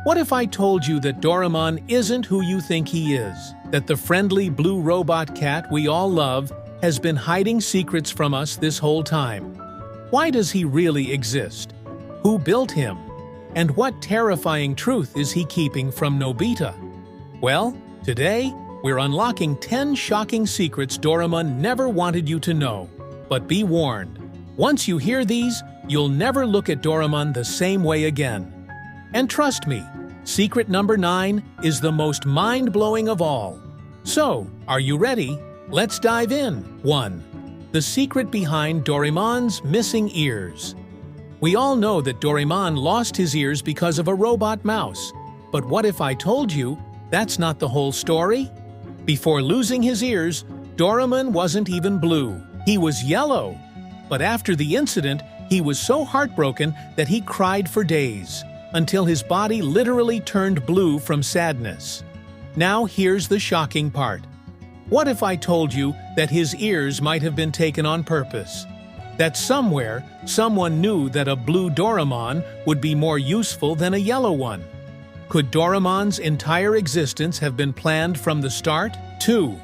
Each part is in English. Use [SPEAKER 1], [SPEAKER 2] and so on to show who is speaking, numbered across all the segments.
[SPEAKER 1] What if I told you that Doraemon isn't who you think he is? That the friendly blue robot cat we all love has been hiding secrets from us this whole time? Why does he really exist? Who built him? And what terrifying truth is he keeping from Nobita? Well, today, we're unlocking 10 shocking secrets Doraemon never wanted you to know. But be warned, once you hear these, you'll never look at Doraemon the same way again. And trust me, secret number 9 is the most mind-blowing of all. So, are you ready? Let's dive in. 1. The secret behind Doraemon's missing ears. We all know that Doraemon lost his ears because of a robot mouse. But what if I told you that's not the whole story? Before losing his ears, Doraemon wasn't even blue. He was yellow. But after the incident, he was so heartbroken that he cried for days, until his body literally turned blue from sadness. Now here's the shocking part. What if I told you that his ears might have been taken on purpose? That somewhere, someone knew that a blue Doraemon would be more useful than a yellow one? Could Doraemon's entire existence have been planned from the start? 2.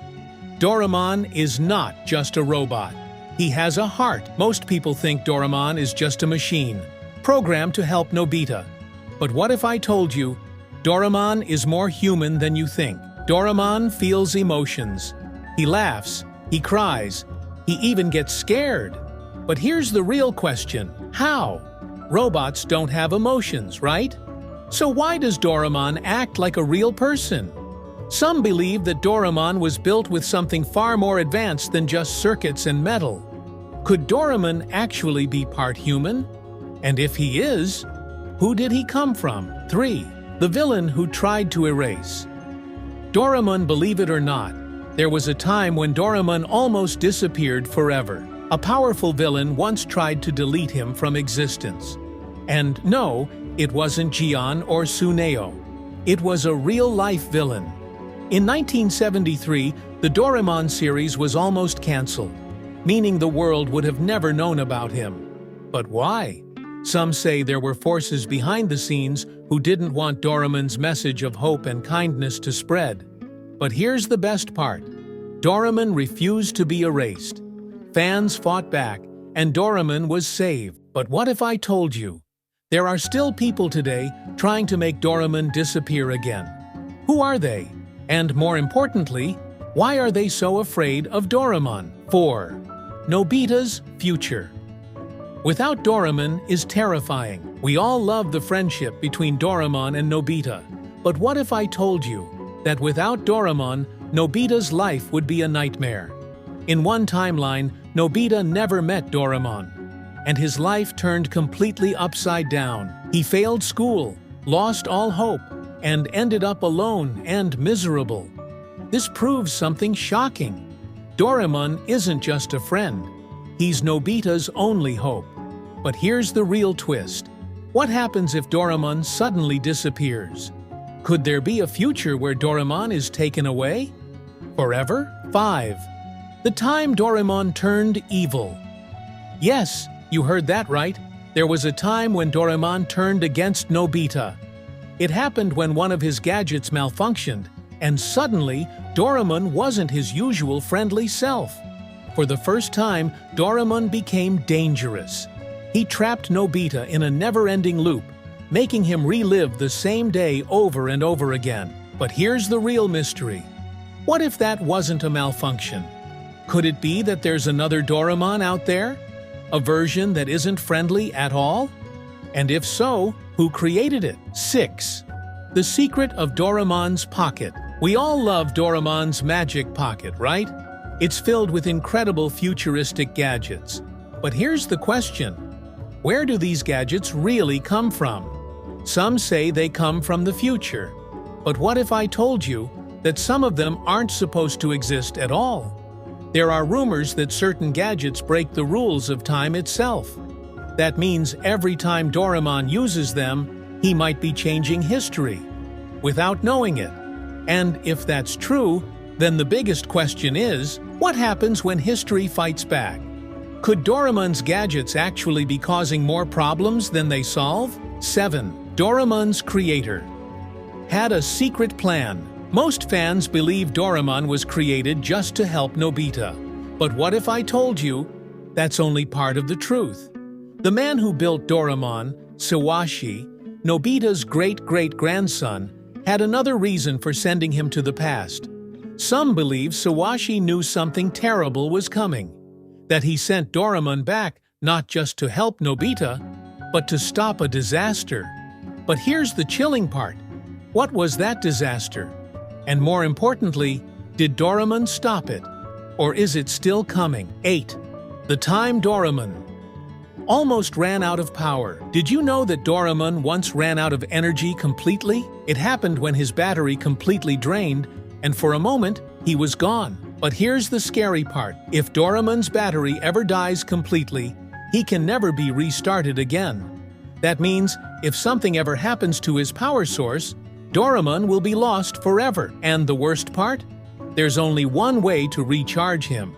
[SPEAKER 1] Doraemon is not just a robot. He has a heart. Most people think Doraemon is just a machine, programmed to help Nobita. But what if I told you Doraemon is more human than you think? Doraemon feels emotions. He laughs, he cries, he even gets scared. But here's the real question: how? Robots don't have emotions, right? So why does Doraemon act like a real person? Some believe that Doraemon was built with something far more advanced than just circuits and metal. Could Doraemon actually be part human? And if he is, who did he come from? 3. The villain who tried to erase. Doraemon, believe it or not, there was a time when Doraemon almost disappeared forever. A powerful villain once tried to delete him from existence. And no, it wasn't Jian or Suneo. It was a real-life villain. In 1973, the Doraemon series was almost cancelled, meaning the world would have never known about him. But why? Some say there were forces behind the scenes who didn't want Doraemon's message of hope and kindness to spread. But here's the best part. Doraemon refused to be erased. Fans fought back, and Doraemon was saved. But what if I told you there are still people today trying to make Doraemon disappear again? Who are they? And more importantly, why are they so afraid of Doraemon? 4. Nobita's future. Without Doraemon is terrifying. We all love the friendship between Doraemon and Nobita. But what if I told you that without Doraemon, Nobita's life would be a nightmare? In one timeline, Nobita never met Doraemon, and his life turned completely upside down. He failed school, lost all hope, and ended up alone and miserable. This proves something shocking. Doraemon isn't just a friend. He's Nobita's only hope. But here's the real twist. What happens if Doraemon suddenly disappears? Could there be a future where Doraemon is taken away? Forever? 5. The time Doraemon turned evil. Yes, you heard that right. There was a time when Doraemon turned against Nobita. It happened when one of his gadgets malfunctioned, and suddenly, Doraemon wasn't his usual friendly self. For the first time, Doraemon became dangerous. He trapped Nobita in a never-ending loop, making him relive the same day over and over again. But here's the real mystery. What if that wasn't a malfunction? Could it be that there's another Doraemon out there? A version that isn't friendly at all? And if so, who created it? 6. The secret of Doraemon's pocket. We all love Doraemon's magic pocket, right? It's filled with incredible futuristic gadgets. But here's the question. Where do these gadgets really come from? Some say they come from the future. But what if I told you that some of them aren't supposed to exist at all? There are rumors that certain gadgets break the rules of time itself. That means every time Doraemon uses them, he might be changing history without knowing it. And if that's true, then the biggest question is, what happens when history fights back? Could Doraemon's gadgets actually be causing more problems than they solve? 7. Doraemon's creator. had a secret plan. Most fans believe Doraemon was created just to help Nobita. But what if I told you that's only part of the truth? The man who built Doraemon, Sawashi, Nobita's great-great-grandson, had another reason for sending him to the past. Some believe Sawashi knew something terrible was coming, that he sent Doraemon back not just to help Nobita, but to stop a disaster. But here's the chilling part. What was that disaster? And more importantly, did Doraemon stop it? Or is it still coming? 8. The time Doraemon almost ran out of power. Did you know that Doraemon once ran out of energy completely? It happened when his battery completely drained, and for a moment, he was gone. But here's the scary part. If Doraemon's battery ever dies completely, he can never be restarted again. That means, if something ever happens to his power source, Doraemon will be lost forever. And the worst part? There's only one way to recharge him.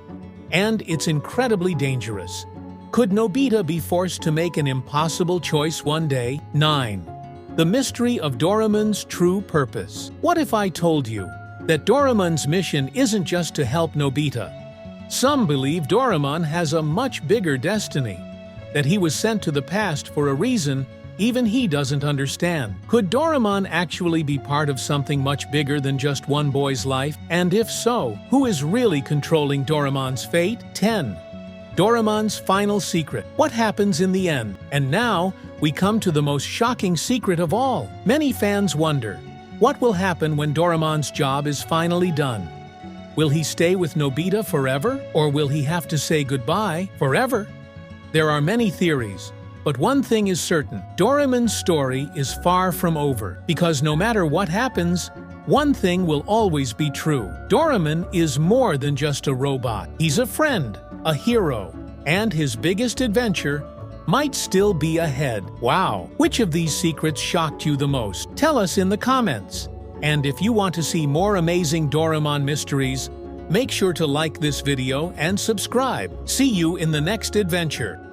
[SPEAKER 1] And it's incredibly dangerous. Could Nobita be forced to make an impossible choice one day? 9. The mystery of Doraemon's true purpose. What if I told you that Doraemon's mission isn't just to help Nobita? Some believe Doraemon has a much bigger destiny, that he was sent to the past for a reason even he doesn't understand. Could Doraemon actually be part of something much bigger than just one boy's life? And if so, who is really controlling Doraemon's fate? 10. Doraemon's final secret. What happens in the end? And now, we come to the most shocking secret of all. Many fans wonder, what will happen when Doraemon's job is finally done? Will he stay with Nobita forever? Or will he have to say goodbye forever? There are many theories, but one thing is certain. Doraemon's story is far from over, because no matter what happens, one thing will always be true. Doraemon is more than just a robot. He's a friend, a hero, and his biggest adventure might still be ahead. Wow! Which of these secrets shocked you the most? Tell us in the comments. And if you want to see more amazing Doraemon mysteries, make sure to like this video and subscribe. See you in the next adventure.